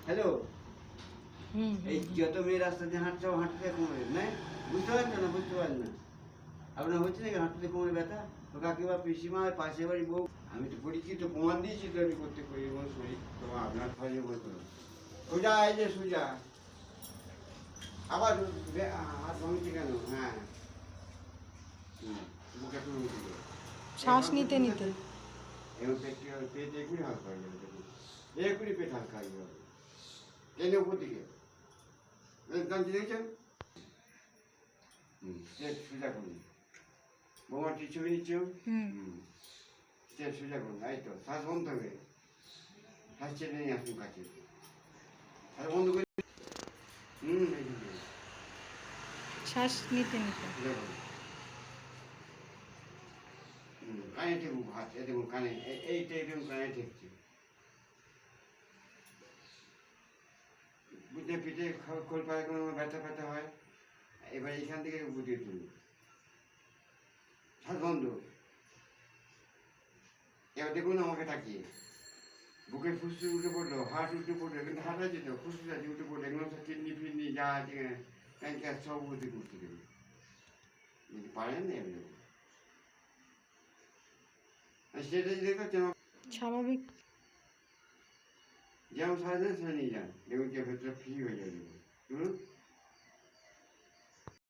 Hello, এই যত মেয়ে রাস্তা দিয়ে হাঁটছে হাঁটতে কোমরে নাই, বুঝতে পারছো না? বুঝতে পারেন না আপনার হচ্ছে নাকি হাঁটতে কোমরে ব্যথা? তো কাকিমা পিসিমা পাশে বাড়ি বউ, আমি তো পরিচিত প্রমাণ দিয়েছি তো আমি করতে করি মনে করি। তোমার আপনার ফলে বই করো সোজা, এই যে সোজা আবার হাত ভাঙছি কেন? হ্যাঁ, বুকে একটু শ্বাস নিতে নিতে এবং পেট এগুলি হালকা হয়ে যাবে, দেখুন এগুলি পেট হালকা হয়ে যাবে। টেনে উপর দিকে টানতে দেখছেন? সোজা করুন, বোমার ছবি নিচ্ছ, সোজা করুন, এই তো শ্বাস বন্ধ হবে, শ্বাস ছেড়ে নিয়ে আসুন কাছে, শ্বাস বন্ধ করে শ্বাস নিতে নিতে সোজা করুন, কানে ঠেকুন হাত, এ দেখুন কানে, এইটা এরকম কানে ঠেকছে, বুঝতে পিঠে খোল পায়ে কোনো ব্যথা ব্যথা হয়, এবার এখান থেকে বুঝিয়ে তুলুন, শ্বাস বন্ধ। এবার দেখুন আমাকে তাকিয়ে, বুকের ফুসফুস উঠে পড়লো, হার্ট উঠে পড়লো, কিন্তু হার্ট আছে তো, ফুসফুস আছে উঠে পড়লো, এগুলো সব কিডনি ফিডনি যা আছে ক্যান্সার সব বুঝে করতে দেবে, যদি পারেন না এগুলো সেটা যদি দেখো স্বাভাবিক যেমন সারাদিন সেটা নিয়ে যান, দেখুন যে ভেতরে ফ্রি হয়ে যাবে।